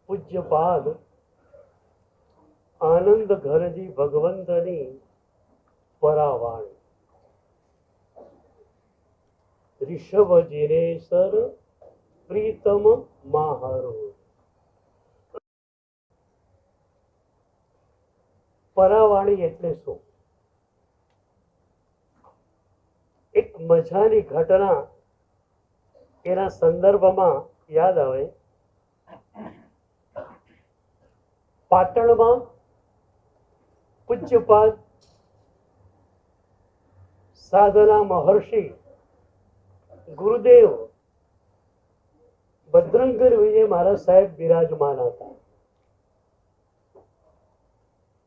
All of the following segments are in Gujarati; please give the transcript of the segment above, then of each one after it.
પૂજ્યપાદ આનંદ ઘરજી ભગવંતની પરાવાણી ઋષભ જીનેસર પ્રીતમ માહરો. પરાવાણી એટલે શું? એક મજાની ઘટના એના સંદર્ભમાં યાદ આવે. પાટણમાં પૂજ્યપાદ સાધના મહર્ષિ ગુરુદેવ ભદ્રંકર વિજય મહારાજ સાહેબ બિરાજમાન હતા.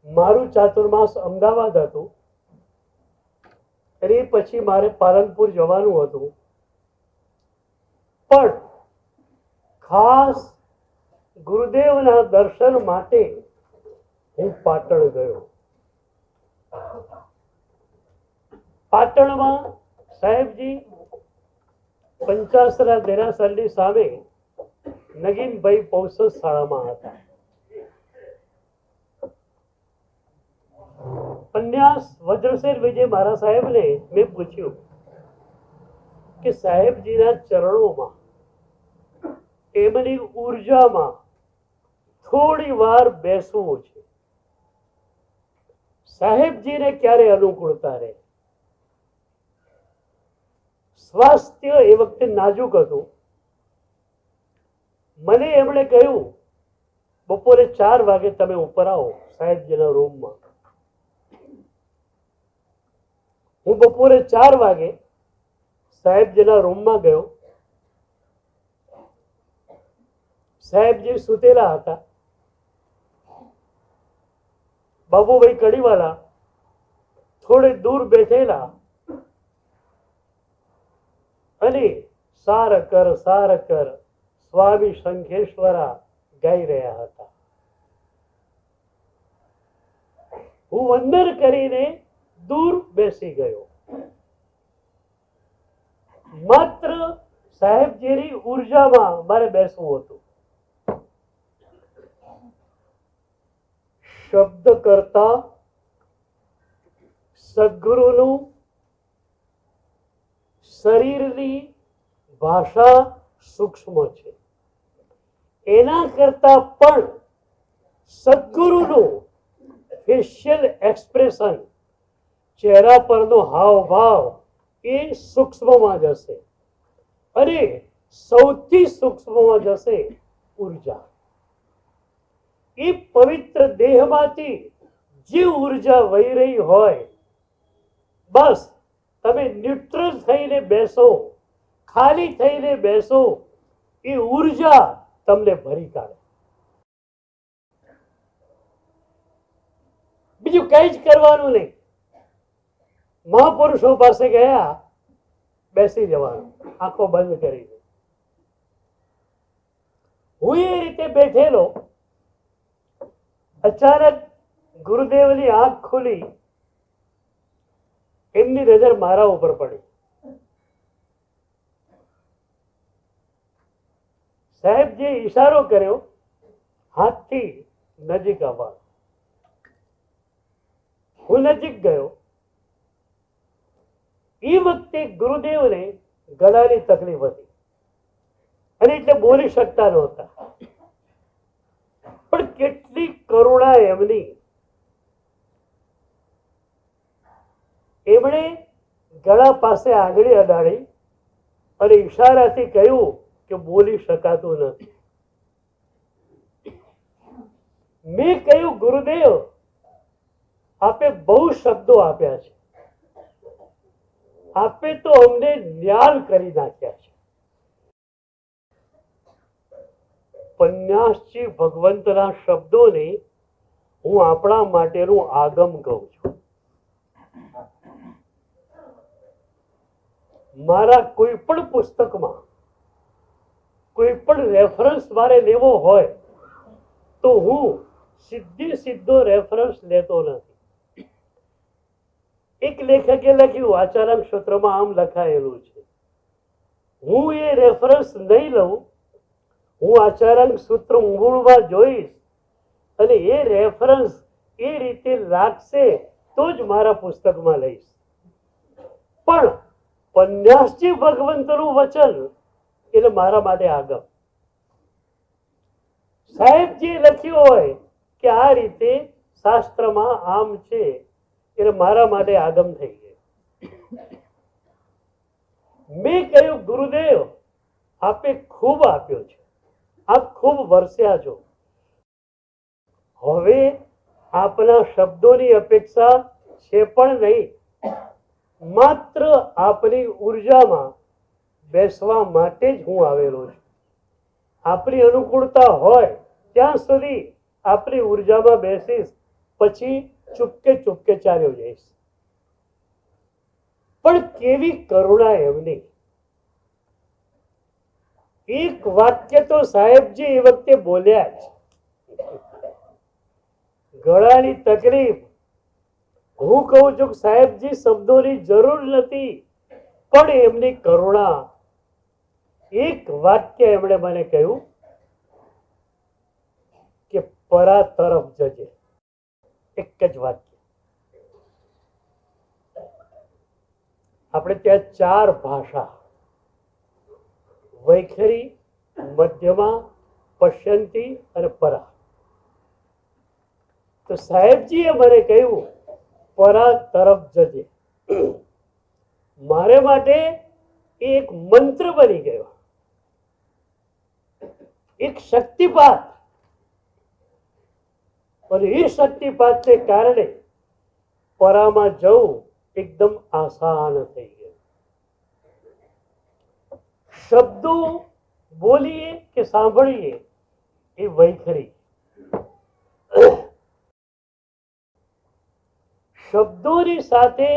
મારું ચાતુર્માસ અમદાવાદ હતું. એ પછી મારે પાલનપુર જવાનું હતું, પણ ખાસ ગુરુદેવના દર્શન માટે હું પાટણ ગયો. પાટણમાં સાહેબજી પંચાસરા દેરાસરની સામે નગીનભાઈ પૌષદ શાળામાં હતા. ઉપન્યાસ વજ્રશેર વિજય મારા સાહેબને મેં પૂછ્યું કે સાહેબજીના ચરણોમાં એમની ઉર્જામાં થોડી વાર બેસવું છે. સાહેબજીને ક્યારે અનુકૂળતા રહે. સ્વાસ્થ્ય એ વખતે નાજુક હતું. મને એમણે કહ્યું બપોરે 4 વાગે તમે ઉપર આવો સાહેબજીના રૂમમાં. હું બપોરે 4 વાગે સાહેબજીના રૂમમાં ગયો. સાહેબજી સુતેલા હતા. બાબુભાઈ કડીવાલા થોડે દૂર બેઠેલા અને સાર કર સ્વામી શંખેશ્વરા ગાઈ રહ્યા હતા. હું વંદન કરીને દૂર બેસી ગયો. માત્ર સાહેબજીની ઉર્જામાં મારે બેસવું હતું. શબ્દ કરતા સદગુરુનું શરીરની ભાષા સૂક્ષ્મ છે. એના કરતા પણ સદગુરુનું ફેશિયલ એક્સપ્રેશન, ચહેરા પરનો હાવભાવ એ સૂક્ષ્મમાં જશે અને સૌથી સૂક્ષ્મમાં જશે ઉર્જા. એ પવિત્ર દેહમાંથી જે ઉર્જા વહી રહી હોય, બસ તમે ન્યુટ્રલ થઈને બેસો, ખાલી થઈને બેસો, એ ઉર્જા તમને ભરી કાઢે. બીજું કઈ જ કરવાનું નહીં. મહાપુરુષો પાસે ગયા, બેસી જવાનું, આંખો બંધ કરીને. હું એ રીતે બેઠેલો, અચાનક ગુરુદેવની આંખ ખુલી. એમની નજર મારા ઉપર પડી. સાહેબ જે ઈશારો કર્યો હાથથી નજીક આવવા, હું નજીક ગયો. એ વખતે ગુરુદેવને ગળાની તકલીફ હતી અને એટલે બોલી શકતા નહોતા. પણ કેટલી કરુણા એમની! એમણે ગળા પાસે આંગળી અડાડી અને ઈશારાથી કહ્યું કે બોલી શકાતું નથી. મેં કહ્યું ગુરુદેવ, આપે બહુ શબ્દો આપ્યા છે, આપે તો અમને ન્યાલ કરી નાખ્યા છે. ઉપન્યાસજી ભગવંતના શબ્દોને હું આપણા માટેનું આગમ કહું છું. મારા કોઈ પણ પુસ્તકમાં કોઈ પણ રેફરન્સ મારે લેવો હોય તો હું સીધો રેફરન્સ લેતો નથી. એક લેખકે લખ્યું, આચાર્ય સૂત્રમાં આમ લખાયેલું છે. હું એ રેફરન્સ નહીં લઉં, હું આચારાંક સૂત્ર મૂળમાં જોઈશ અને એ રેફરન્સ એ રીતે લાગશે તો જ મારા પુસ્તકમાં લઈશ. પણ પન્યાસજી ભગવંતનું વચન એટલે મારા માટે આગમ. સાહેબજી લખ્યું હોય કે આ રીતે શાસ્ત્રમાં આમ છે એટલે મારા માટે આગમ થઈ ગયો. મેં કહ્યું ગુરુદેવ આપે ખૂબ આપ્યો છે, આપ ખૂબ વરસ્યા છો. હવે આપના શબ્દોની અપેક્ષા છે પણ નહીં, માત્ર આપની ઉર્જામાં બેસવા માટે જ હું આવેલો છું. આપની અનુકૂળતા હોય ત્યાં સુધી આપની ઉર્જામાં બેસીશ, પછી ચૂપકે ચૂપકે ચાલ્યો જઈશ. પણ કેવી કરુણા એમની! એક વાક્ય તો સાહેબજી એ વખતે બોલ્યા જ, ગળાની તકલીફ. હું કહું છું કે સાહેબજી શબ્દોની જરૂર નથી, પણ એમની કરુણા. એક વાક્ય એમણે મને કહ્યું કે પરા તરફ જજે. એક જ વાક્ય. આપણે ત્યાં 4 ભાષા, વૈખરી, મધ્યમા, પશ્યંતી અને પરા. તો સાહેબજીએ મને કહ્યું પરા તરફ જજે. મારે માટે એક મંત્ર બની ગયો, એક શક્તિપાત. અને એ શક્તિપાતને કારણે પરામાં જવું એકદમ આસાન થઈ ગયું. શબ્દો બોલીએ કે સાંભળીએ એ વૈખરી, શબ્દોની સાથે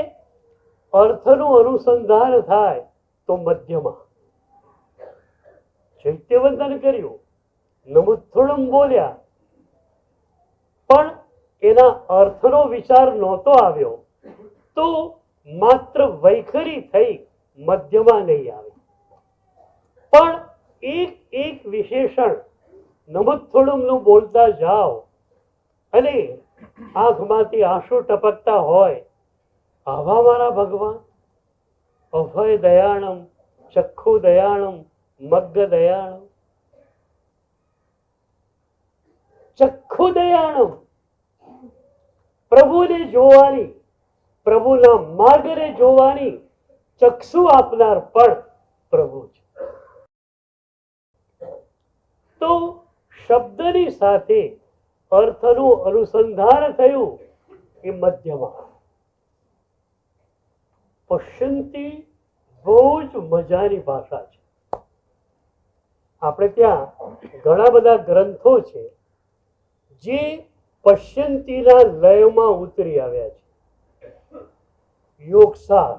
અર્થનું અનુસંધાન થાય તો મધ્યમાં. ચૈત્યવંદન કર્યું, નમુત્થુણમ બોલ્યા, પણ એના અર્થનો વિચાર નહોતો આવ્યો તો માત્ર વૈખરી થઈ, મધ્યમાં નહીં આવે. પણ એક એક વિશેષણ નમુત્થુણમનું બોલતા જાઓ અને આંખમાંથી આંસુ ટપકતા હોય, આવા મારા ભગવાન, અભય દયાણમ, ચક્ષુ દયાણમ, મગ્ગ દયાણમ. ચક્ષુ દયાણમ, પ્રભુને જોવાની, પ્રભુના માર્ગને જોવાની ચક્ષુ આપનાર પણ પ્રભુ છે. તો શબ્દની સાથે અર્થનું અનુસંધાન થયું એ મધ્યમાં. પશ્યંતી બહુ જ મજાની ભાષા છે. આપણે ત્યાં ઘણા બધા ગ્રંથો છે જે પશ્યંતીના લયમાં ઉતરી આવ્યા છે. યોગસાર,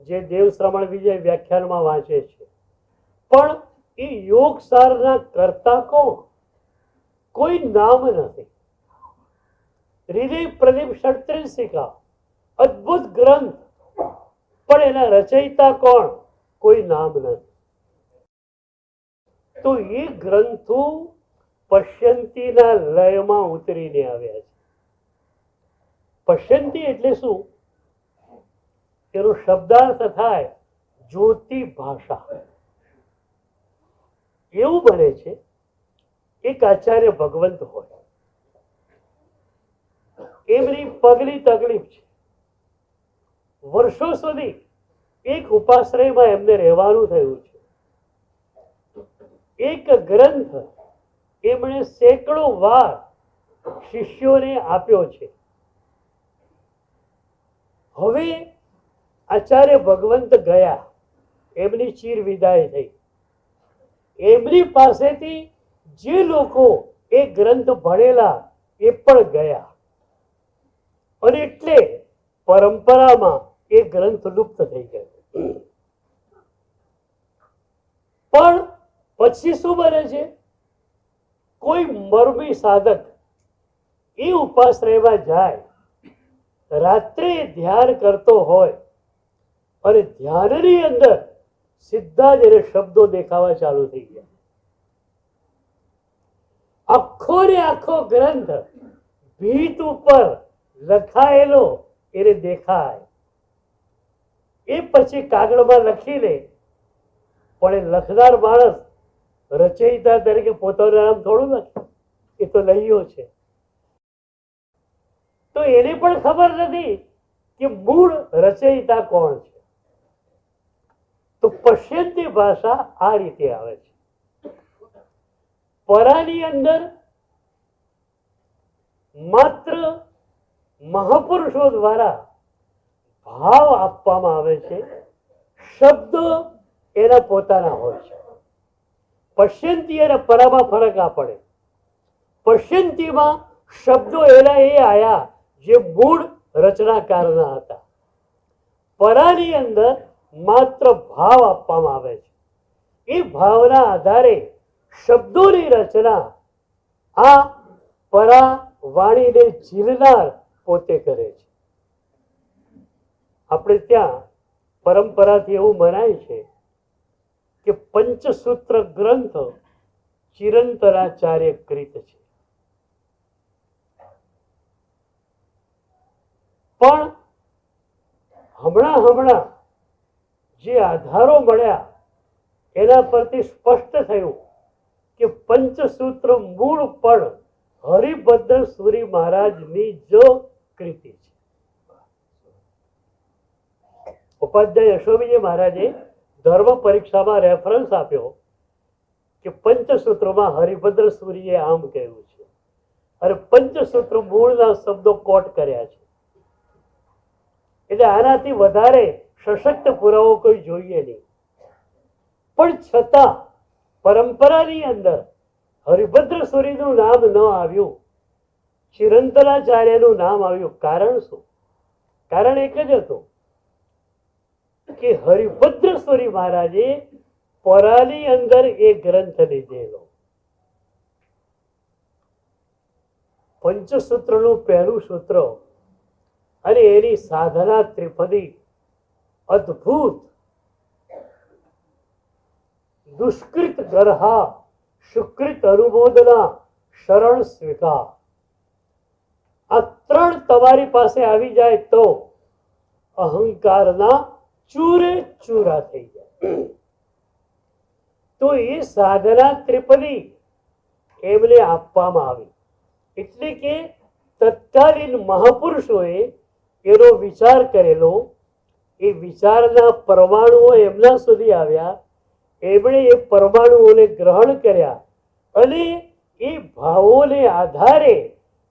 જે દેવ શ્રમણ વિજય વ્યાખ્યાનમાં વાંચે છે, પણ એ યોગસારના કરતા કોણ? કોઈ નામ નથી. હૃદય પ્રદીપ ષટ્ત્રિશિકા, અદ્ભુત ગ્રંથ, પણ એના રચયિતા કોણ? કોઈ નામ નથી. તો એ ગ્રંથો પશ્યંતીના લયમાં ઉતરીને આવ્યા છે. પશ્યંતી એટલે શું? એનો શબ્દાર્થ થાય જ્યોતિ ભાષા. એવું બને છે એક આચાર્ય ભગવંત હોય, એમની પગની તકલીફ છે. વર્ષો સુધી એક ઉપાશ્રયમાં એમને રહેવાનું થયું છે. એક ગ્રંથ એમણે સેંકડો વાર શિષ્યોને આપ્યો છે. હવે આચાર્ય ભગવંત ગયા, એમની ચીર વિદાય થઈ. એમની પાસેથી જે લોકો એ ગ્રંથ ભણેલા એ પણ ગયા, અને એટલે પરંપરામાં એ ગ્રંથ લુપ્ત થઈ ગયો. પણ પછી શું બને છે? કોઈ મરમી સાધક એ ઉપાશ્રયમાં જાય, રાત્રે ધ્યાન કરતો હોય અને ધ્યાનની અંદર સીધા જ એને શબ્દો દેખાવા ચાલુ થઈ ગયા. આખો ને આખો ગ્રંથ ભીત ઉપર લખાયેલો એને દેખાય. એ પછી કાગળમાં લખી લે, પણ એ લખનાર માણસ રચયિતા તરીકે પોતાનું નામ થોડું લખે, એ તો લઈયો છે. તો એને પણ ખબર નથી કે મૂળ રચયિતા કોણ છે. તો પશ્યંતી ભાષા આ રીતે આવે છે. પરાની અંદર માત્ર મહાપુરુષો દ્વારા ભાવ આપવામાં આવે છે. શબ્દો એના પોતાના હોય છે. પશ્યંતી અને પરામાં ફરક આ પડે. પશ્યંતીમાં શબ્દો એના એ આયા જે મૂળ રચનાકારના હતા. પરાની અંદર માત્ર ભાવ આપવામાં આવે છે. એ ભાવના આધારે શબ્દોની રચના આ પરા વાણીને ઝીલનાર પોતે કરે છે. આપણે ત્યાં પરંપરાથી એવું મનાય છે કે પંચસૂત્ર ગ્રંથ ચિરંતરાચાર્ય કૃત છે. પણ હમણાં જે આધારો મળ્યા એના પરથી સ્પષ્ટ થયું કે પંચસૂત્ર મૂળ પણ હરિભદ્ર સુરી મહારાજની જ કૃતિ છે. ઉપાધ્યાય યશોવીજી મહારાજે ધર્મ પરીક્ષામાં રેફરન્સ આપ્યો કે પંચસૂત્રમાં હરિભદ્ર સુરીએ આમ કહ્યું છે અને પંચસૂત્ર મૂળના શબ્દો કોટ કર્યા છે. એટલે આનાથી વધારે સશક્ત પુરાવો કોઈ જોઈએ નહીં. પણ છતાં પરંપરાની અંદર હરિભદ્ર સુરીનું નામ ન આવ્યું, ચિરંતરાચાર્યનું નામ આવ્યું. કારણ શું? કારણ એક જ હતું કે હરિભદ્ર સુરી મહારાજે પરાની અંદર એ ગ્રંથ લીધેલો. પંચસૂત્રનું પહેલું સૂત્ર અને એની સાધના ત્રિપદી અદ્ભુત. દુષ્કૃત ગરહા સુકૃત અનુમોદના શરણ સ્વીકાર. આ ત્રણ તમારી પાસે આવી જાય તો અહંકારના ચૂરે ચૂરા થઈ જાય. તો એ સાધના ત્રિપદી એમને આપવામાં આવી. એટલે કે તત્કાલીન મહાપુરુષોએ એનો વિચાર કરેલો. એ વિચારના પરમાણુઓ એમના સુધી આવ્યા. એમણે એ પરમાણુઓને ગ્રહણ કર્યા અને એ ભાવોને આધારે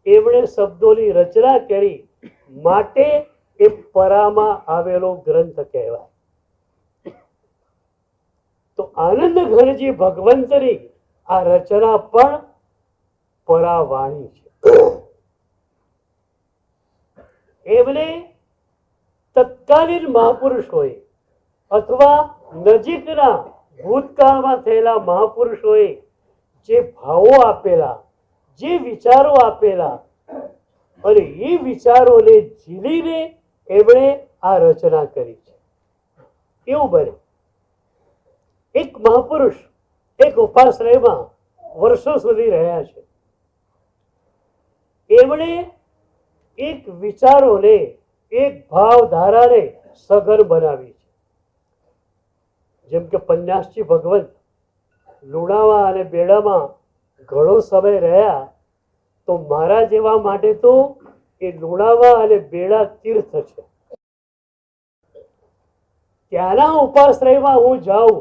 એમણે શબ્દોની રચના કરી. માટે એ પરામાં આવેલો ગ્રંથ કહેવાય. તો આનંદ ઘનજી ભગવંતની આ રચના પણ પરાવાણી છે. એમને તત્કાલીન મહાપુરુષોએ અથવા નજીકના ભૂતકાળમાં થયેલા મહાપુરુષોએ જે ભાવો આપેલા, જે વિચારો આપેલા અને એ વિચારોને ઝીલીને એમણે આ રચના કરી છે. એવું બને એક મહાપુરુષ એક ઉપાશ્રયમાં વર્ષો સુધી રહ્યા છે. એમણે એક વિચારોને, એક ભાવધારાને સઘન બનાવી છે. જેમ કે પન્યાસજી ભગવંત લુણાવા અને બેડામાં ઘણો સમય રહ્યા, તો મારા જેવા માટે તો એ લુણાવા અને બેડા તીર્થ છે. ત્યાંના ઉપાશ્રયમાં હું જાઉં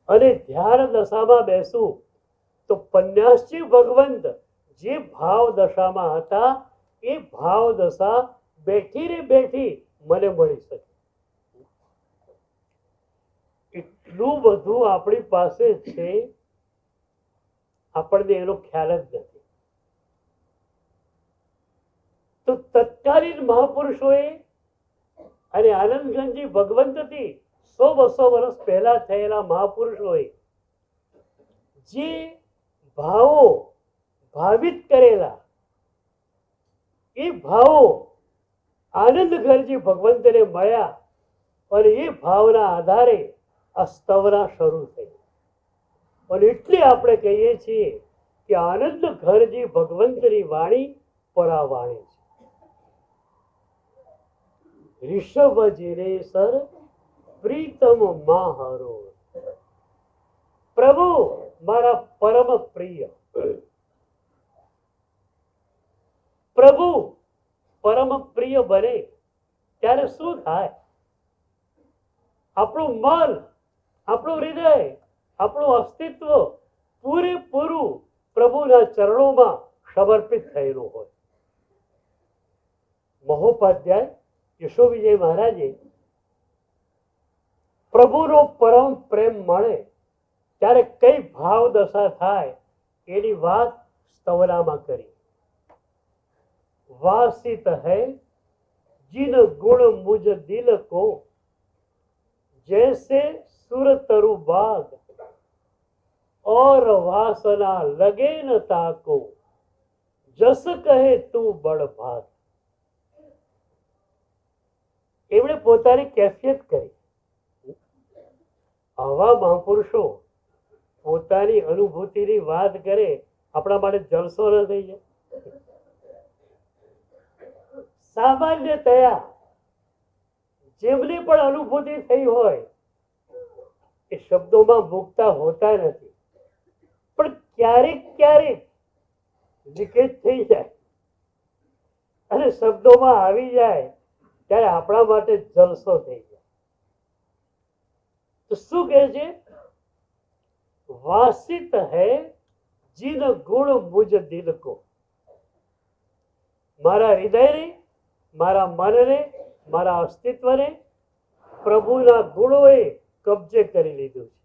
અને ધ્યાન દશામાં બેસું તો પન્યાસજી ભગવંત જે ભાવ દશામાં હતા એ ભાવ દશા બેઠી ને બેઠી મને મળી શકે. એટલું બધું આપણી પાસે છે, આપણને એનો ખ્યાલ જ નથી. તો તત્કાલીન મહાપુરુષોએ અને આનંદગંજી ભગવંતથી 100-200 વર્ષ પહેલા થયેલા મહાપુરુષોએ જે ભાવો ભાવિત કરેલા, એ ભાવો આનંદગંજી ભગવંતને મળ્યા અને એ ભાવના આધારે આ સ્તવના શરૂ થઈ. અને એટલે આપણે કહીએ છીએ કે આનંદ ઘરજી ભગવંતની વાણી પરાવાણી છે। ऋषभ जिने सर प्रीतम माहरो, प्रभु मारा परम प्रिय, प्रभु परम प्रिय बने ત્યારે શું થાય? આપણું મન, આપણું હૃદય, આપણું અસ્તિત્વ પૂરેપૂરું પ્રભુના ચરણોમાં સમર્પિત થયેલું હોય। મહોપાધ્યાય યશો વિજય મહારાજે પ્રભુનો પરમ પ્રેમ મળે ત્યારે કઈ ભાવ દશા થાય એની વાત સ્તવનામાં કરી। वासित है जिन गुण मुझ दिल को, जैसे सुर तरु बाग और वासना लगे न ताको, जस कहे तू बड़ भाग। એમણે પોતાની કેફિયત કરી। આવા મહાપુરુષો પોતાની અનુભૂતિની વાત કરે, આપણા માટે જલસો ન થઈ જાય? સામાન્યતયા જેમની પણ અનુભૂતિ થઈ હોય એ શબ્દોમાં મૂકતા હોતા નથી, પણ ક્યારેક ક્યારેક લીકેજ થઈ જાય અને શબ્દોમાં આવી જાય ત્યારે આપણા માટે જલસો થઈ જાય। તો શું કહે છે? વાસિત હૈ જીન ગુણ મુજ દિલ કો, મારા હૃદયને, મારા મનને, મારા અસ્તિત્વને પ્રભુના ગુણોએ કબજે કરી લીધું છે।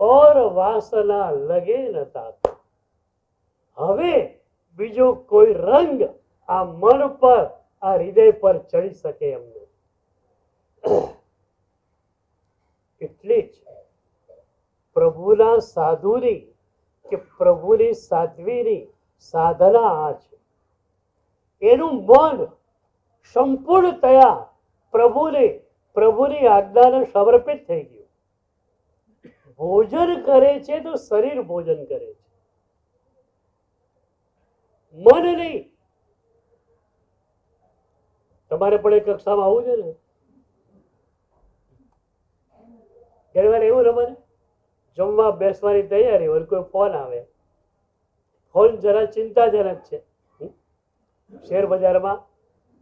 ઓર વાસના લગે ન તાકો, હવે બીજો કોઈ રંગ આ મન પર, આ હૃદય પર ચડી શકે એમ નથી। એટલે જ પ્રભુના સાધુની કે પ્રભુની સાધ્વીની સાધના આ છે। એનું મન સંપૂર્ણતયા પ્રભુને, પ્રભુની આજ્ઞાને સમર્પિત થઈ ગયું। ભોજન કરે છે તો શરીર ભોજન કરે છે, મન નહીં। તમારે પણ એક કક્ષામાં આવું છે ને, ઘણી વાર એવું રમે, જમવા બેસવાની તૈયારી હોય, કોઈ ફોન આવે, ફોન જરા ચિંતાજનક છે, શેર બજારમાં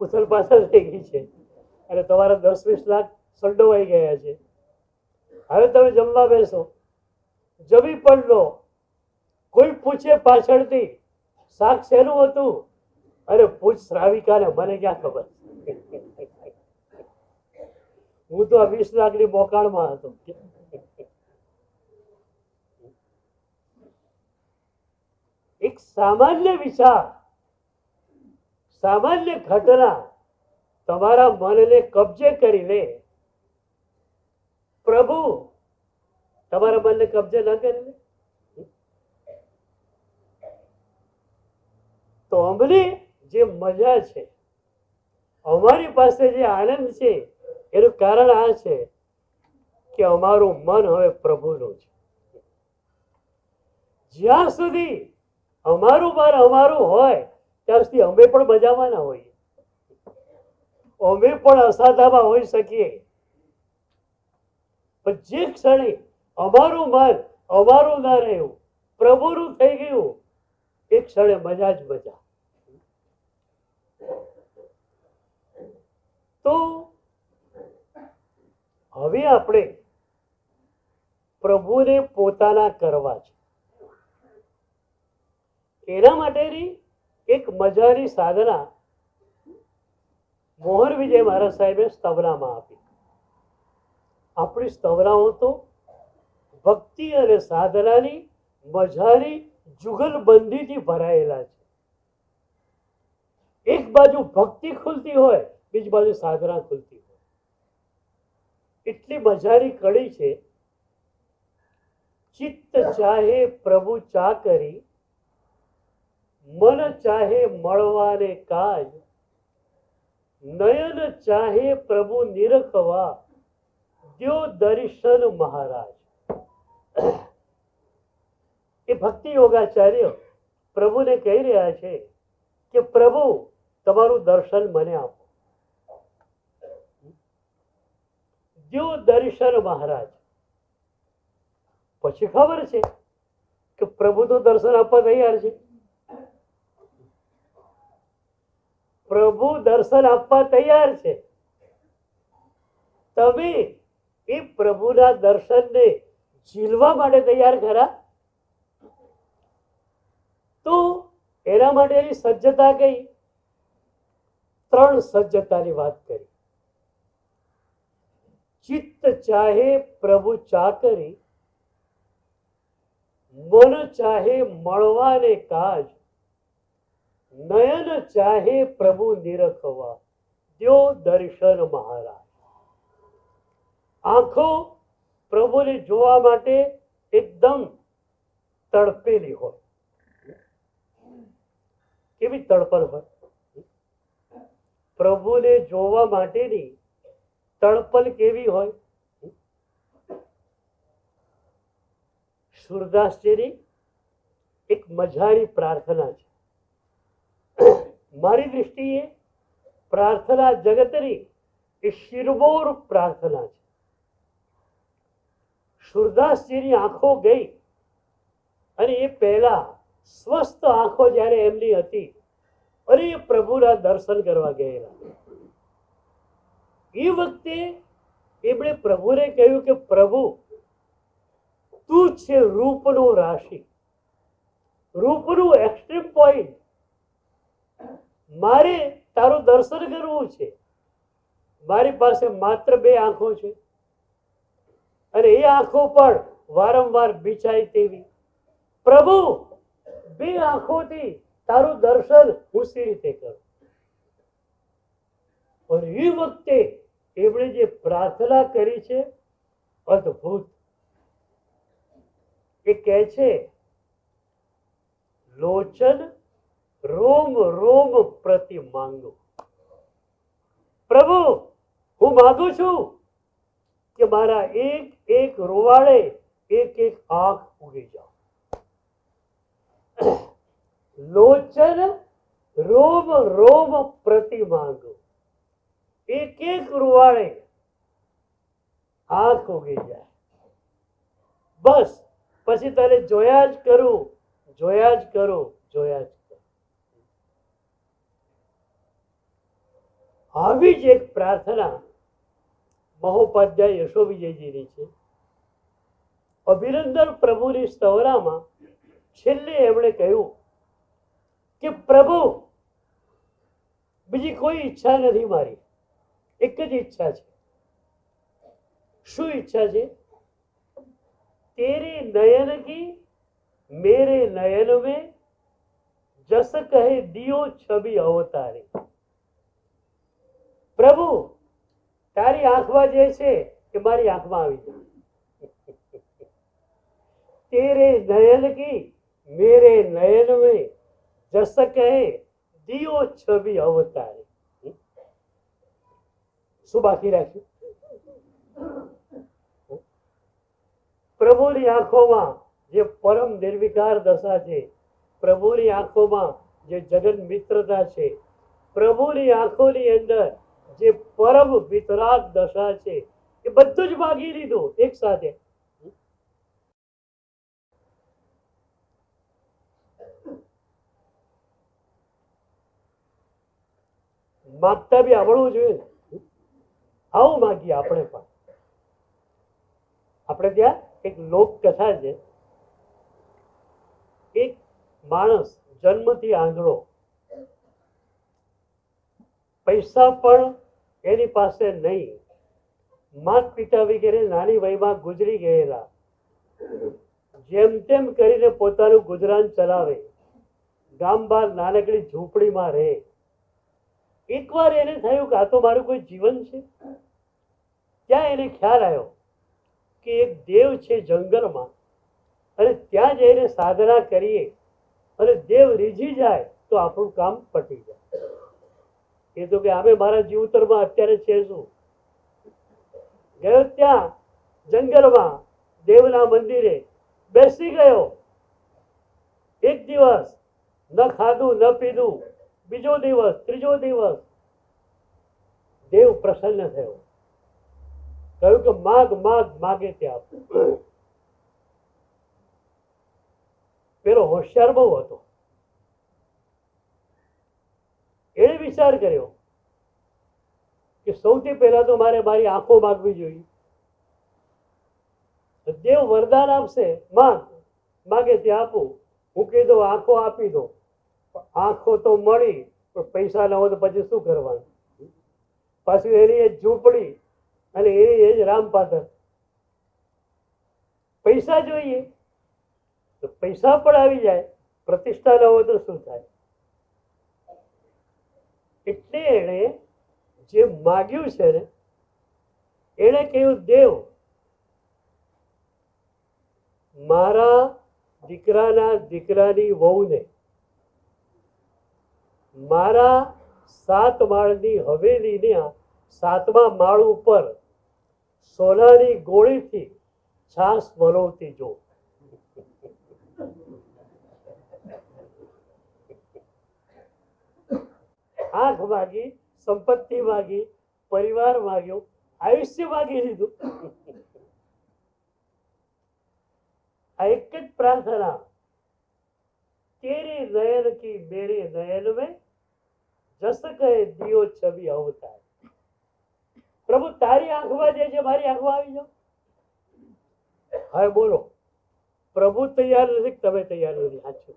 ઉથલ પાથલ થઈ ગઈ છે અને તમારા 10-20 લાખ સંડોવાઈ ગયા છે। હવે તમે જમવા બેસો, જમી પણ લો, કોઈ પૂછે પાછળથી શાક શેનું હતું, અરે પૂછ શ્રાવિકાને, મને ક્યાં ખબર, હું તો આ 20 લાખની મોકાણમાં હતો। એક સામાન્ય વિચાર, સામાન્ય ઘટના તમારા મનને કબજે કરી લે, પ્રભુ તમારા મનને કબજે ન કરી લે તો અમને જે મજા છે, અમારી પાસે જે આનંદ છે, એનું કારણ આ છે કે અમારું મન હવે પ્રભુનું છે। જ્યાં સુધી અમારું મન અમારું હોય ત્યાં સુધી અમે પણ મજામાં ના હોઈએ, અમે પણ અસાધામાં હોઈ શકીએ, પણ જે ક્ષણે અમારું મન અમારું ના રહ્યું, પ્રભુનું થઈ ગયું, એ ક્ષણે મજા જ મજા। તો હવે આપણે પ્રભુને પોતાના કરવા છે। એના માટેની એક મજાની સાધના મોહન વિજય મહારાજ સાહેબે સ્તવનામાં આપી। આપણી સ્તવનાઓ તો ભક્તિ અને સાધનાની મજાની જુગલબંધીથી ભરાયેલા છે। એક બાજુ ભક્તિ ખુલતી હોય, બીજી બાજુ સાધના ખુલતી હોય, એટલી મજાની કડી છે। ચિત્ત ચાહે પ્રભુ ચાકરી, મન ચાહે મળવાને કાજ, નયન ચાહે પ્રભુ નિરખવા, દ્યો દર્શન મહારાજ। એ ભક્તિ યોગાચાર્ય પ્રભુને કહી રહ્યા છે કે પ્રભુ તમારું દર્શન મને આપો. જો દર્શન મહારાજ. પછી ખબર છે કે પ્રભુ તો દર્શન આપવા તૈયાર છે. પ્રભુ દર્શન આપવા તૈયાર છે. તમે એ પ્રભુના દર્શનને ઝીલવા માટે તૈયાર ખરા? તો એના માટેની સજ્જતા કઈ? 3 સજ્જતાની વાત કરી. ચિત્ત ચાહે પ્રભુ ચાકરી, મન ચાહે મળવાને કાજ, નયન ચાહે પ્રભુ નિરખવા, દ્યો દર્શન મહારાજ. આંખો પ્રભુને જોવા માટે એકદમ તડપેલી હોય. કેવી તડપણ હોય? પ્રભુને જોવા માટેની તડપણ કેવી હોય? સુરદાસજીની એક મજાની પ્રાર્થના છે. મારી દૃષ્ટિએ પ્રાર્થના જગતની એ શિરમોર પ્રાર્થના છે. સુરદાસજીની આંખો ગઈ અને એ પહેલા સ્વસ્થ આંખો જ્યારે એમની હતી અને એ પ્રભુના દર્શન કરવા ગયેલા. એ વખતે એમણે પ્રભુને કહ્યું કે પ્રભુ તું છે રૂપનો રાશિ, રૂપનું એક્સ્ટ્રીમ પોઈન્ટ. મારે તારું દર્શન કરવું છે. મારી પાસે માત્ર 2 આંખો છે અને એ આંખો પણ વારંવાર બિછાય તેવી. પ્રભુ 2 આંખોથી તારું દર્શન હું સી રીતે કરું? અને એ વખતે એમણે જે પ્રાર્થના કરી છે અદ્ભુત. એ કહે છે લોચન રોમ રોમ પ્રતિ માંગો. પ્રભુ હું માંગુ છું કે મારા એક એક રોવાળે એક એક આંખ ઉગી જાઓ. લોચન રોમ રોમ પ્રતિ માંગો. એક એક રૂવાળે આંખ ઉગી જાય. બસ પછી તને જોયા જ કરું, જોયા જ કરું, જોયા જ કરું. આવી જ એક પ્રાર્થના મહોપાધ્યાય યશોવિજયજીની છે. અભિનંદન પ્રભુની સ્તવરામાં છેલ્લે એમણે કહ્યું કે પ્રભુ બીજી કોઈ ઈચ્છા નથી મારી, એક જ ઈચ્છા છે. શું ઈચ્છા છે? तेरे नयन की मेरे नयन में जस कहे दियो छवि अवतारी. प्रभु તારી આંખમાં જે છે કે મારી આંખમાં આવી જાય. तेरे नयन की मेरे नयन में जस कहे दियो छवि अवतारी. શું બાકી રાખ્યું? પ્રભુની આંખોમાં જે પરમ નિર્વિકાર દશા છે, પ્રભુની આંખોમાં જે જગન મિત્રતા છે, પ્રભુની આંખોની અંદર જે પરમ વિતરાગ દશા છે, એ બધું જ માગી લીધું એક સાથે. માગતા બી આવડવું જોઈએ ને. આવું માગીએ આપણે પણ. આપણે ત્યાં એક લોક કથા છે. એક માણસ જન્મથી આંધળો, પૈસા પણ એની પાસે નહીં, માતા પિતા વગેરે નાની વયમાં ગુજરી ગયેલા. જેમ તેમ કરીને પોતાનું ગુજરાન ચલાવે, ગામ બહાર નાનકડી ઝૂંપડીમાં રહે. એકવાર એને થયું કે આ તો મારું કોઈ જીવન છે. ત્યાં એને ખ્યાલ આવ્યો કે એક દેવ છે જંગલમાં, અને ત્યાં જઈને સાધના કરીએ અને દેવ રીઝી જાય તો આપણું કામ પતી જાય. એ તો કે અમે મારા જીવતરમાં અત્યારે છે શું. ગયો ત્યાં જંગલમાં દેવના મંદિરે બેસી ગયો એક દિવસ ન ખાધું ન પીધું, બીજો દિવસ, ત્રીજો દિવસ દેવ પ્રસન્ન થયો, કહ્યું કે માગ માગ માગે તે આપું. પેલો હોશિયાર બહુ હતો, એણે વિચાર કર્યો કે સૌથી પહેલા તો મારે મારી આંખો માગવી જોઈએ. દેવ વરદાન આપશે, માગ માગે તે આપું. હું કહી દઉં આંખો આપી દો, આંખો તો મળી પણ પૈસા ન હોય તો પછી શું કરવાનું? પાછું એની એ ઝૂંપડી અને એની એ જ રામપાદર. પૈસા જોઈએ તો પૈસા પણ આવી જાય, પ્રતિષ્ઠા ન હોય તો શું થાય? એટલે એણે જે માગ્યું છે ને, એણે કહ્યું દેવ મારા દીકરાના દીકરાની વહુને મારા 7 માળની હવેલીના 7મા માળ ઉપર સોનાની ગોળીથી છાસ વલોવતી જો. આંખ માગી, સંપત્તિ માગી, પરિવાર માગ્યો, આયુષ્ય માગી લીધું. આ એક જ પ્રાર્થના, તેરે નયન કી મેરે નયન में જસ કહે દિયો છબી અવતાર. પ્રભુ તારી આંખમાં જે છે મારી આંખમાં આવી જાઓ. હવે બોલો, પ્રભુ તૈયાર નથી, તમે તૈયાર નથી? સાચું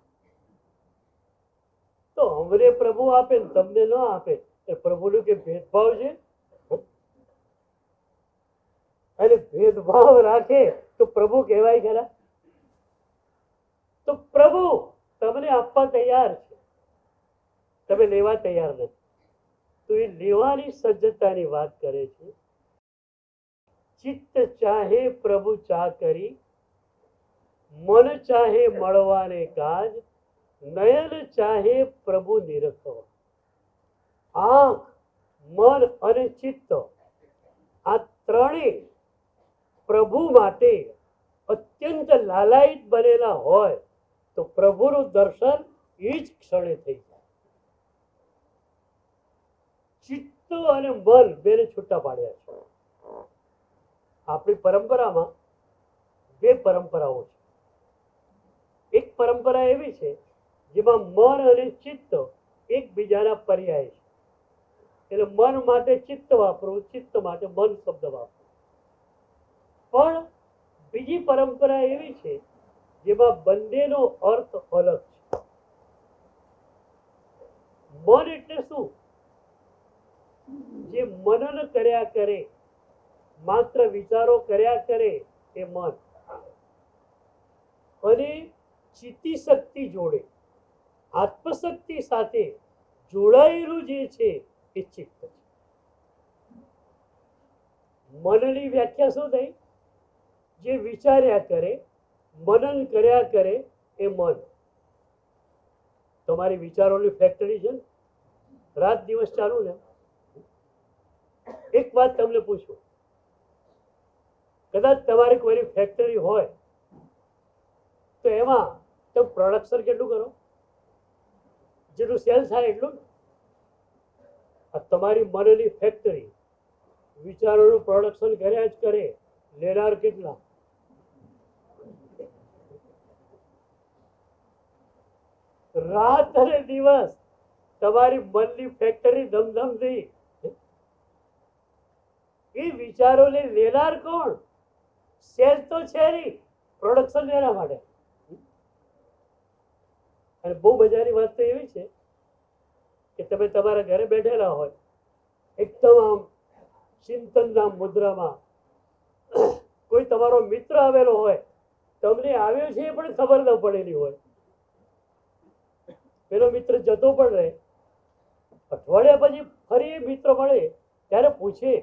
તો અમને પ્રભુ આપે ને તમને ન આપે એ પ્રભુનું કે ભેદભાવ છે? અને ભેદભાવ રાખે તો પ્રભુ કહેવાય ખરા? તો પ્રભુ તમને આપવા તૈયાર છે, તમે લેવા તૈયાર નથી. તો એ લેવાની સજ્જતાની વાત કરે છે. ચિત્ત ચાહે પ્રભુ ચાહ કરી, મન ચાહે મળવાને કાજ, નયન ચાહે પ્રભુ નિરખવા. આંખ, મન અને ચિત્ત આ ત્રણેય પ્રભુ માટે અત્યંત લાલાયિત બનેલા હોય તો પ્રભુનું દર્શન એ જ ક્ષણે થઈ જાય. ચિત્ત અને મન બેને છૂટા પાડ્યા છે. આપણી પરંપરામાં 2 પરંપરાઓ છે. એક પરંપરા એવી છે જેમાં મન અને ચિત્ત એકબીજાના પર્યાય છે. એટલે મન માટે ચિત્ત વાપરવું, ચિત્ત માટે મન શબ્દ વાપરવું. પણ બીજી પરંપરા એવી છે જેમાં બંનેનો અર્થ અલગ છે. મન એટલે શું? જે મનન કર્યા કરે, માત્ર વિચારો કર્યા કરે એ મન. અને ચિત્તી શક્તિ જોડે, આત્મશક્તિ સાથે જોડાયેલું જે છે એ ચિત્ત છે. મનની વ્યાખ્યા શું થઈ? જે વિચાર્યા કરે, મનન કર્યા કરે એ મન. તમારી વિચારોની ફેક્ટરી છે, રાત દિવસ ચાલુ ને. એક વાત તમને પૂછું, કદાચ તમારી કોઈની ફેક્ટરી હોય તો એમાં તમે પ્રોડક્શન કેટલું કરો? જેટલું સેલ થાય એટલું. આ તમારી મનની ફેક્ટરી વિચારોનું પ્રોડક્શન કર્યા જ કરે, લેનાર કેટલા? રાત અને દિવસ તમારી મનની ફેક્ટરી ધમધમતી. એ વિચારોને લેનાર કોણ? સેલ તો છે નહીં, પ્રોડક્શન લેવા માટે. અને બહુ મજાની વાત તો એવી છે કે તમે તમારા ઘરે બેઠેલા હોય, એકદમ આમ ચિંતનના મુદ્રામાં, કોઈ તમારો મિત્ર આવેલો હોય, તમને આવ્યો છે એ પણ ખબર ન પડેલી હોય. પેલો મિત્ર જતો પણ રહે, અઠવાડિયા પછી ફરી એ મિત્ર મળે ત્યારે પૂછે,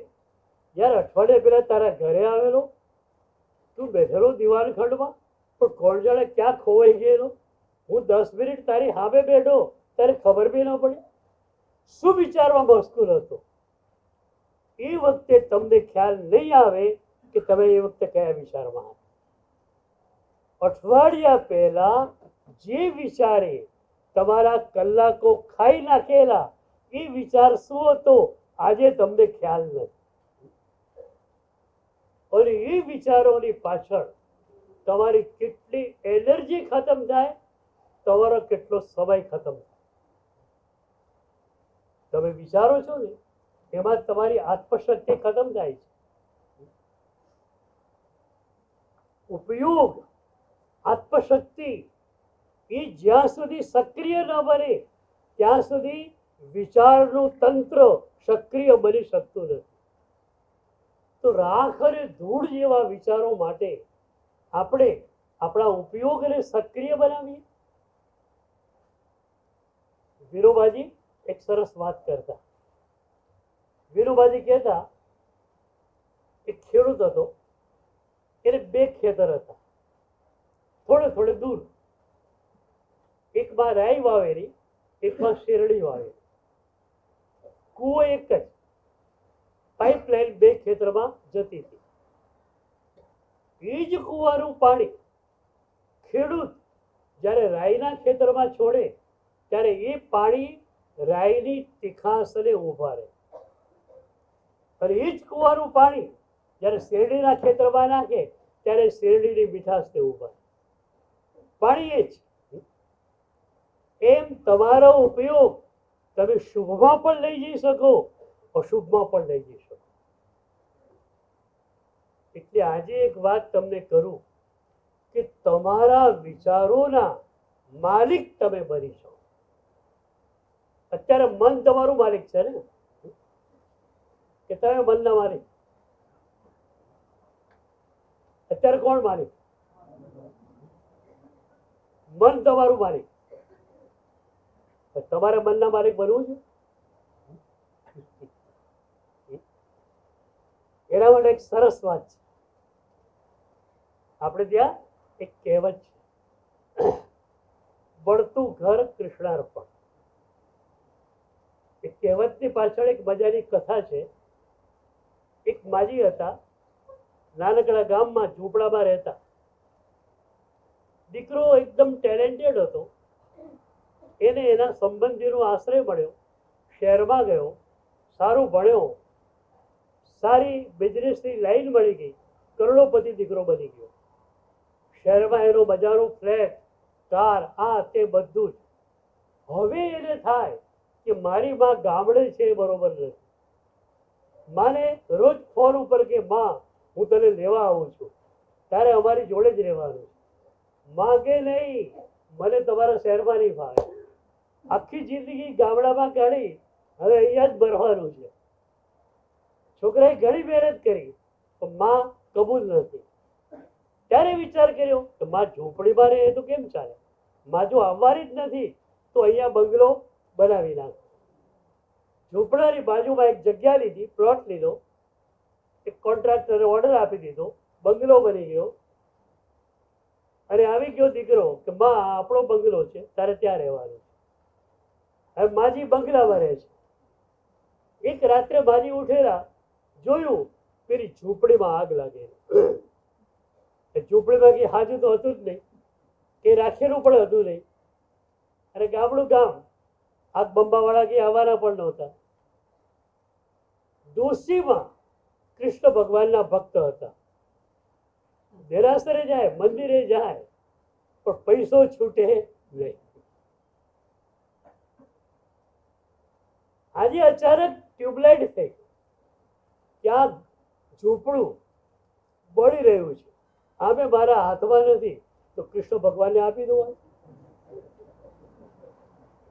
યાર અઠવાડિયા પહેલા તારા ઘરે આવેલો, તું બેઠેલો દિવાલ ખંડમાં, પણ કોણ જાણે ક્યાં ખોવાઈ ગયેલો? હું 10 મિનિટ તારી સામે બેઠો, તારે ખબર બી ન પડી. શું વિચારવા મશગુલ હતો? એ વખતે તમને ખ્યાલ નહીં આવે કે તમે એ વખતે કયા વિચારમાં હતા. અઠવાડિયા પહેલા જે વિચારે તમારા કલાકો ખાઈ નાખેલા એ વિચાર શું હતો આજે તમને ખ્યાલ નથી, અને એ વિચારોની પાછળ તમારી કેટલી એનર્જી ખતમ થાય, તમારો કેટલો સમય ખતમ થાય. તમે વિચારો છો ને એમાં તમારી આત્મશક્તિ ખતમ થાય છે. ઉપયોગ આત્મશક્તિ એ જ્યાં સુધી સક્રિય ન બને ત્યાં સુધી વિચારનું તંત્ર સક્રિય બની શકતું નથી. તો રાખ અને ધૂળ જેવા વિચારો માટે આપણે આપણા ઉપયોગને સક્રિય બનાવીએ. વિનોબાજી એક સરસ વાત કરતા. વિનોબાજી કહેતા એક ખેડૂત હતો, એને 2 ખેતર હતા થોડે થોડે દૂર. એકમાં રાઈ વાવેલી, એકમાં શેરડી વાવેલી. કૂવો એક જ, પાઇપલાઇન 2 ખેતરમાં જતી હતી. એ જ કૂવાનું પાણી ખેડૂત જ્યારે રાઈના ખેતરમાં છોડે ત્યારે એ પાણી રાઈની તીખાસને ઉભા રહે, અને એ જ કૂવાનું પાણી જ્યારે શેરડીના ખેતરમાં નાખે ત્યારે શેરડીની મીઠાશને ઉભા રહે. પાણી એ જ. એમ તમારો ઉપયોગ તમે શુભમાં પણ લઈ જઈ શકો, અશુભમાં પણ લઈ જઈ શકો. એટલે આજે એક વાત તમને કરું કે તમારા વિચારોના માલિક તમે બની છો. અત્યારે મન તમારું માલિક છે ને, કે તમે મનના માલિક? અત્યારે કોણ માલિક? મન તમારું માલિક. તમારે મનના માલિક બનવું છે. એના માટે એક સરસ વાત છે. આપણે ત્યાં એક કહેવત છે, બળતું ઘર કૃષ્ણાર્પણ. એ કહેવતની પાછળ એક મજાની કથા છે. એક માજી હતા, નાનકડા ગામમાં ઝૂંપડામાં રહેતા. દીકરો એકદમ ટેલેન્ટેડ હતો. એને એના સંબંધીનો આશ્રય મળ્યો, શહેરમાં ગયો, સારું ભણ્યો, સારી બિઝનેસની લાઈન મળી ગઈ, કરોડોપતિ દીકરો બની ગયો. શહેરમાં એનો મજાનો ફ્લેટ, કાર, આ તે બધું જ. હવે એને થાય કે મારી માં ગામડે છે એ બરોબર નથી. માને રોજ ફોન ઉપર કે માં હું તને લેવા આવું છું, તારે અમારી જોડે જ રહેવાનું. માગે નહીં, મને તમારા શહેરમાં નહીં ભાવે. આખી જિંદગી ગામડામાં કાઢી, હવે અહીંયા જ ભરવાનું છે. છોકરાએ ઘણી મહેનત કરી પણ માં કબૂલ નથી. ત્યારે વિચાર કર્યો કે માં ઝૂંપડીમાં રહે તો કેમ ચાલે? માં જો આવવાની જ નથી તો અહીંયા બંગલો બનાવી નાખો. ઝૂંપડાની બાજુમાં એક જગ્યા લીધી, પ્લોટ લીધો, એક કોન્ટ્રાક્ટરે ઓર્ડર આપી દીધો, બંગલો બની ગયો. અને આવી ગયો દીકરો કે માં આપણો બંગલો છે, તારે ત્યાં રહેવાનું. હવે માજી બંગલામાં રહે છે. એક રાત્રે માજી ઉઠેલા, જોયું પેલી ઝૂંપડીમાં આગ લાગેલી. ઝૂંપડીમાં કે હાજુ તો હતું જ નહીં, કે રાખેલું પણ હતું નહીં. અને ગામડું ગામ, આગ બંબાવાળા કે આવવાના પણ નહોતા. દોશીમાં કૃષ્ણ ભગવાનના ભક્ત હતા. દેરાસરે જાય, મંદિરે જાય, પણ પૈસો છૂટે નહીં. આજે અચાનક ટ્યુબલાઇટ થઈ, ત્યાં ઝૂંપડું બળી રહ્યું છે. આમે મારા હાથમાં નથી તો કૃષ્ણ ભગવાનને આપી દો.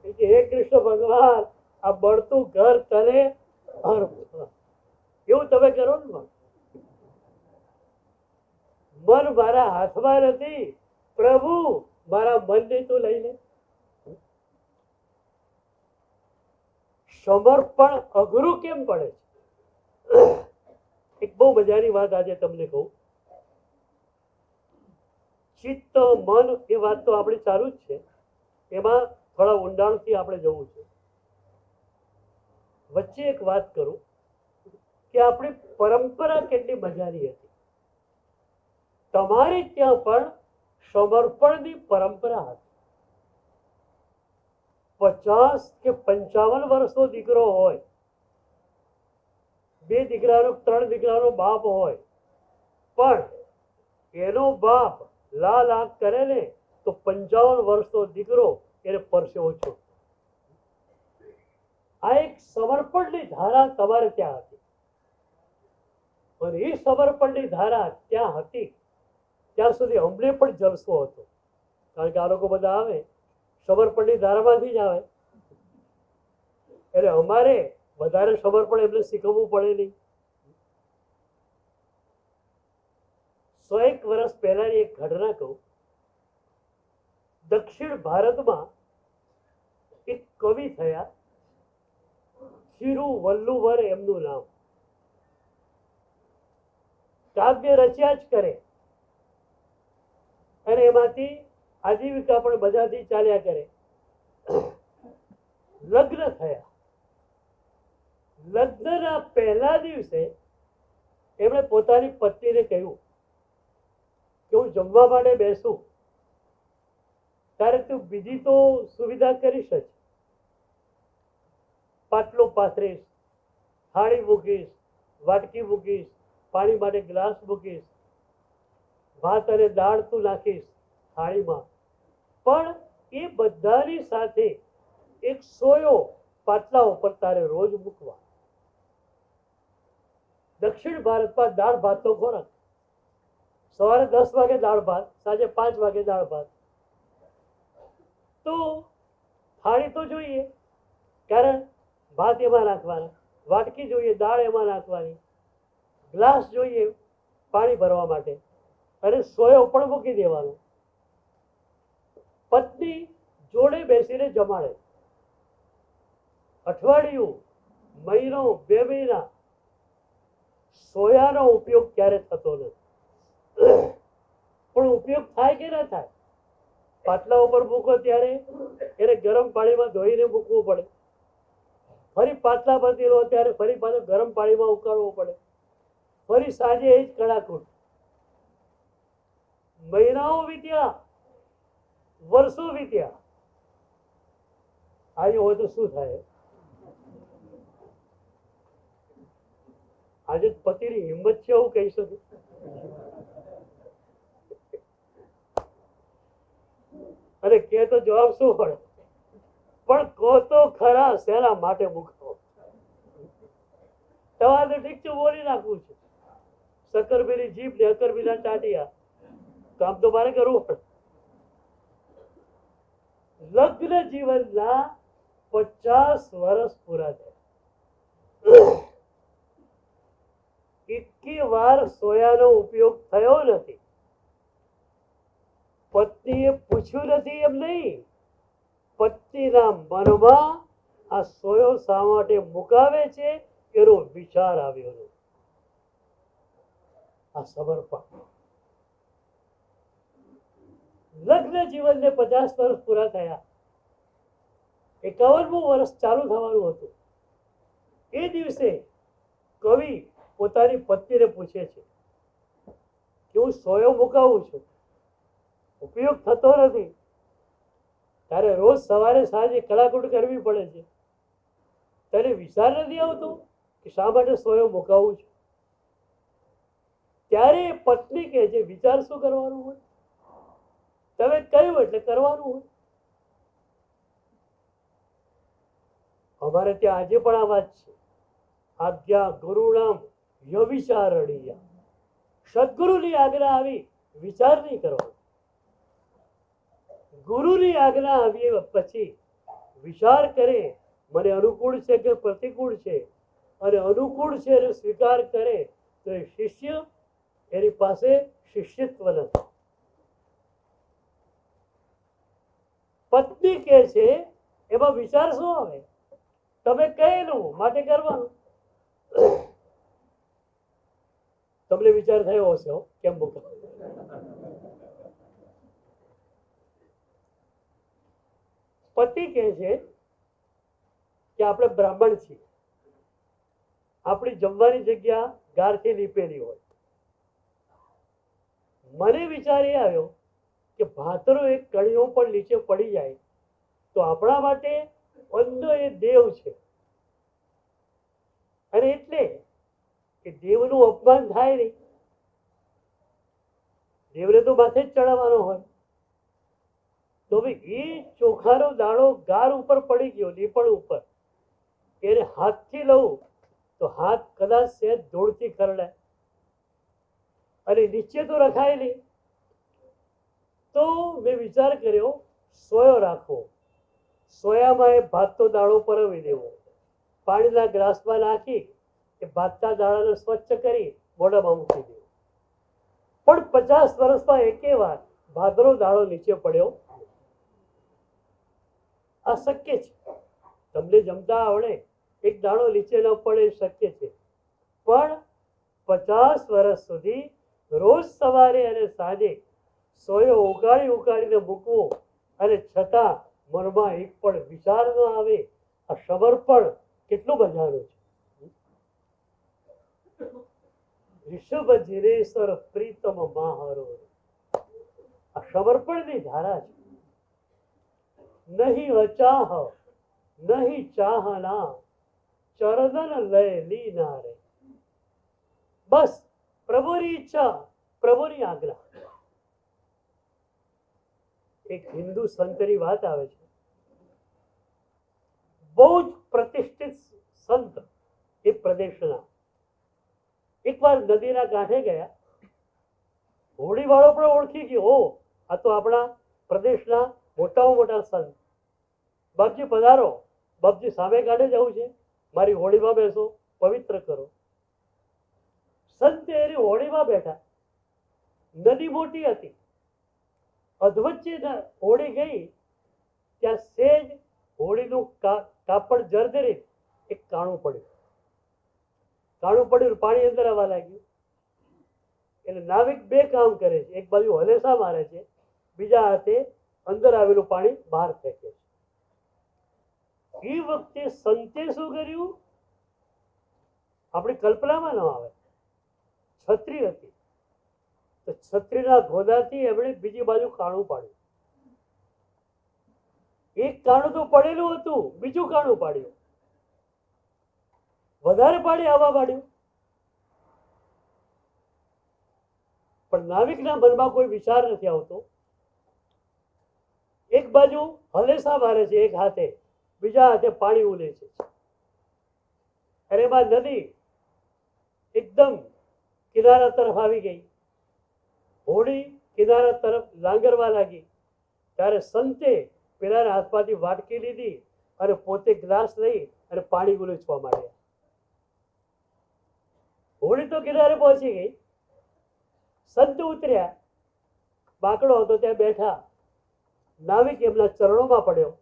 હે કૃષ્ણ ભગવાન, આ બળતું ઘર તને એવું તમે કરો ને. મન મારા હાથમાં નથી, પ્રભુ મારા મનને તો લઈ લે. સમર્પણ અઘરું કેમ પડે છે? એક બહુ મજાની વાત આજે તમને કહું. ચિત્ત, મન, એ વાત તો આપણી ચાલુ જ છે, એમાં થોડા ઊંડાણથી આપણે જવું છે. વચ્ચે એક વાત કરું કે આપણી પરંપરા કેટલી મજાની હતી. તમારે ત્યાં પણ સમર્પણની પરંપરા હતી. 50 કે 55 વર્ષનો દીકરો હોય, 2 દીકરાનો 3 દીકરાનો બાપ હોય, પણ એનો બાપ લાલ આંખ કરે ને તો 55 વર્ષનો દીકરો એને પરસેવો છૂટે. આ એક સમર્પણની ધારા તમારે ત્યાં હતી, અને એ સમર્પણની ધારા ત્યાં હતી ત્યાં સુધી અમને પણ જલસો હતો. કારણ કે આ લોકો બધા આવે સમર્પણની ધારામાંથી જ આવે, એટલે અમારે વધારે સમર્પણ એમને શીખવવું પડે નહીં. 101 વર્ષ પહેલાની એક ઘટના કહું. દક્ષિણ ભારતમાં એક કવિ થયા, થિરુવલ્લુવર એમનું નામ. કાવ્ય રચ્યા જ કરે અને એમાંથી આજીવિકા પણ બધાથી ચાલ્યા કરે. લગ્ન થયા. લગ્નના પહેલા દિવસે એમણે પોતાની પત્નીને કહ્યું કે હું જમવા માટે બેસું ત્યારે તું બીજી તો સુવિધા કરીશ જ, પાટલો પાથરીશ, થાળી મૂકીશ, વાટકી મૂકીશ, પાણી માટે ગ્લાસ મૂકીશ, ભાત અને દાળ તું નાખીશ થાળીમાં, પણ એ બધાની સાથે એક સોયો પાટલા ઉપર તારે રોજ મૂકવા. દક્ષિણ ભારતમાં દાળ ભાતનો ખોરાક. સવારે 10 વાગે દાળ ભાત, સાંજે 5 વાગે દાળ ભાત. તો થાળી તો જોઈએ, કારણ ભાત એમાં નાખવાના, વાટકી જોઈએ, દાળ એમાં નાખવાની, ગ્લાસ જોઈએ પાણી ભરવા માટે, અને સોયો પણ મૂકી દેવાનો. પત્ની જોડે બેસીને જમાડે. અઠવાડિયું, મહિનો, 2 મહિના સોયાનો ઉપયોગ ક્યારે થતો નથી. પણ ઉપયોગ થાય કે ના થાય? પાટલા ઉપર મૂકો ત્યારે એને ગરમ પાણીમાં ધોઈને મૂકવું પડે, ફરી પાટલા પરથી લો ત્યારે ફરી પાછો ગરમ પાણીમાં ઉકાળવો પડે, ફરી સાંજે એ જ કડાકૂટ. મહિનાઓ વીત્યા, વર્ષો વીત્યા. આજે હોય તો શું થાય? આજે પતિની હિંમત છે એવું કહી શકું. અને કે તો જવાબ શું પડે? પણ કહો તો ખરા શેના માટે મૂકો? તમારે તો ઠીક છે બોલી નાખવું છે, સક્કરબીની જીભ ને અકરબીના ટાટિયા, કામ તો મારે કરવું પડે. લગ્ન જીવનના 50 વર્ષ પૂરા થયા, 21 વાર સોયાનો ઉપયોગ થયો નથી. પત્નીએ પૂછ્યું નથી એમ નહીં, પત્નીના મનમાં આ સોયો શા માટે મુકાવે છે એનો વિચાર આવ્યો નથી. આ સમર્પણ. લગ્ન જીવનને 50 વર્ષ પૂરા થયા, 51મું વર્ષ ચાલુ થવાનું હતું. એ દિવસે કવિ પોતાની પત્નીને પૂછે છે કે હું સોયો મુકાવું છું, ઉપયોગ થતો નથી, તારે રોજ સવારે સાંજે કડાકૂટ કરવી પડે છે, તને વિચાર નથી આવતો કે શા માટે સોયો મુકાવું છું? ત્યારે પત્ની કહે છે, વિચાર શું કરવાનું હોય? તમે કહ્યું એટલે કરવાનું હોય. અમારે ત્યાં આજે પણ આ વાત છે, આજ્ઞા ગુરુણામ યવિચારણીય. સદગુરુની આજ્ઞા આવી, વિચાર નહીં કરવાનો. ગુરુની આજ્ઞા આવી પછી વિચાર કરે, મને અનુકૂળ છે કે પ્રતિકૂળ છે, અને અનુકૂળ છે એને સ્વીકાર કરે તો એ શિષ્ય, એની પાસે શિષ્યત્વ નથી. પત્ની કે છે એમાં વિચાર શું આવે? તમે કહેલું માટે કરવાનું. તમને વિચાર થયો હશે કેમ મૂકો? પતિ કહે છે કે આપણે બ્રાહ્મણ છીએ, આપણી જમવાની જગ્યા ગારથી લીપેલી હોય. મને વિચાર આવ્યો કે ભાતરો એક કણીઓ પણ નીચે પડી જાય તો આપણા માટે અન્ન એ દેવ છે, અને એટલે કે દેવનું અપમાન થાય નહીં. દેવને તો માથે જ ચડાવવાનો હોય. તો ભાઈ એ ચોખાનો દાણો ગાર ઉપર પડી ગયો, લીપણ ઉપર, એને હાથથી લઉં તો હાથ કદાચ સહેજ ધૂળથી ખરડાય, અને નીચે તો રખાય નહીં. તો મેં વિચાર કર્યો સોયો રાખવો, સોયામાં એ ભાતનો દાણો પરવી દેવો, પાણીના ગ્લાસમાં નાખી એ ભાતના દાણાને સ્વચ્છ કરી મોઢામાં મૂકી દેવો. પણ 50 વર્ષમાં એકે વાર ભાતનો દાણો નીચે પડ્યો આ શક્ય છે. તમને જમતા આવડે, એક દાણો નીચે ન પડે શક્ય છે, પણ 50 વર્ષ સુધી રોજ સવારે અને સાંજે સોયો ઉગાડીને મૂકવો, અને છતાં મનમાં એક પણ વિચાર ન આવે. આ સમર્પણ કેટલું મજાનું છે. ઋષભ જીરેશ્વર પ્રીતમ માહરો, આ સમર્પણની ધારા છે. નહીં અચાહ નહીં ચાહના, ચરદન લય લીના રે. બસ પ્રભુની ઈચ્છા, પ્રભુની આજ્ઞા. એક હિન્દુ સંતની વાત આવે છે, બહુ જ પ્રતિષ્ઠિત સંત એ પ્રદેશના. એકવાર નદીના કાંઠે ગયા, હોડી વાળો પણ ઓળખી ગયો, આ તો આપણા પ્રદેશના મોટામાં મોટા સંત. બાપજી પધારો, બાપજી સામે કાંઠે જવું છે, મારી હોડીમાં બેસો, પવિત્ર કરો. સંત એની હોડીમાં બેઠા. નદી મોટી હતી, અધવચ્ચે હોડી ગઈ ત્યાં સેજ હોડીનું કાપડ જર્જરી એક કાણું પડ્યું. કાણું પડ્યું, પાણી અંદર આવવા લાગ્યું. એટલે નાવિક બે કામ કરે છે, એક બાજુ હલેસા મારે છે, બીજા હાથે અંદર આવેલું પાણી બહાર ફેંકે છે. એ વખતે સંતે શું કર્યું આપણી કલ્પનામાં ન આવે. છત્રી હતી, તો છત્રીના ઘોડાથી એમણે બીજી બાજુ કાણું પાડ્યું. એક કાણું તો પડેલું હતું, બીજું કાણું પાડ્યું, વધારે પાણી આવવા માંડ્યું. પણ નાવિકના મનમાં કોઈ વિચાર નથી આવતો. એક બાજુ હલેસા મારે છે એક હાથે, બીજા હાથે પાણી ઉલે છે, અને એમાં નદી એકદમ કિનારા તરફ આવી ગઈ. હોડી કિનારા તરફ લાંગરવા લાગી. ત્યારે સંતે પેલાના હાથમાંથી વાટકી લીધી અને પોતે ગ્લાસ લઈ અને પાણી ઉલેચવા માંડ્યા. હોડી તો કિનારે પહોંચી ગઈ. સંત ઉતર્યા, બાકડો હતો ત્યાં બેઠા. નાવિક એમના ચરણોમાં પડ્યો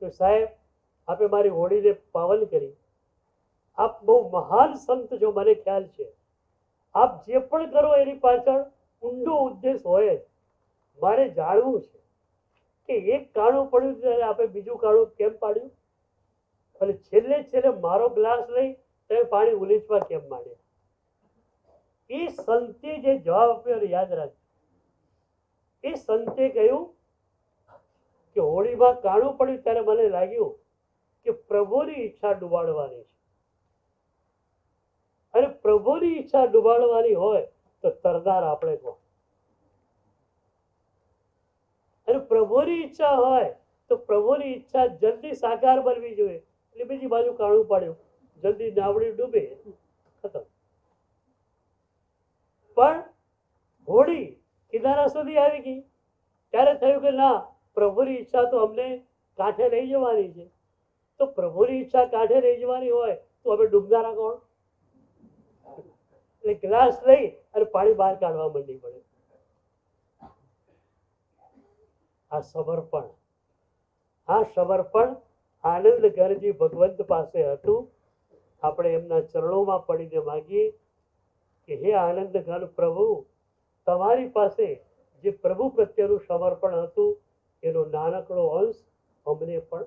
કે સાહેબ, આપે મારી હોડીને પાવન કરી. આપ બહુ મહાન સંત છો, મને ખ્યાલ છે. આપ જે પણ કરો એની પાછળ ઊંડો ઉદ્દેશ હોય. મારે જાણવું છે કે એક કાણું પડ્યું ત્યારે આપે બીજું કાણું કેમ પાડ્યું, અને છેલ્લે છેલ્લે મારો ગ્લાસ લઈ તમે પાણી ઉલેચવા કેમ માંડ્યા. એ સંતે જે જવાબ આપ્યો યાદ રાખજો. એ સંતે કહ્યું કે હોળીમાં કાણું પડ્યું ત્યારે મને લાગ્યું કે પ્રભુની ઈચ્છા ડુબાડવાની છે, અને પ્રભુની ઈચ્છા ડુબાડવાની હોય તો તરનાર આપણે કોણ? અને પ્રભુની ઈચ્છા હોય તો પ્રભુની ઈચ્છા જલ્દી સાકાર બનવી જોઈએ. એટલે બીજી બાજુ કાણું પાડ્યું, જલ્દી નાવડી ડૂબે, ખતમ. પણ હોડી કિનારા સુધી આવી ગઈ ત્યારે થયું કે ના, પ્રભુની ઈચ્છા તો અમને કાંઠે લઈ જવાની છે. તો પ્રભુની ઈચ્છા કાંઠે લઈ જવાની હોય તો અમે ડૂબનારા કોણ? એટલે ગ્લાસ લઈ અને પાણી બહાર કાઢવા માંડી પડે. આ સમર્પણ, આ સમર્પણ આનંદ ઘરજી ભગવંત પાસે હતું. આપણે એમના ચરણોમાં પડીને માગીએ કે હે આનંદ ઘર પ્રભુ, તમારી પાસે જે પ્રભુ પ્રત્યેનું સમર્પણ હતું એનો નાનકડો અંશ અમને પણ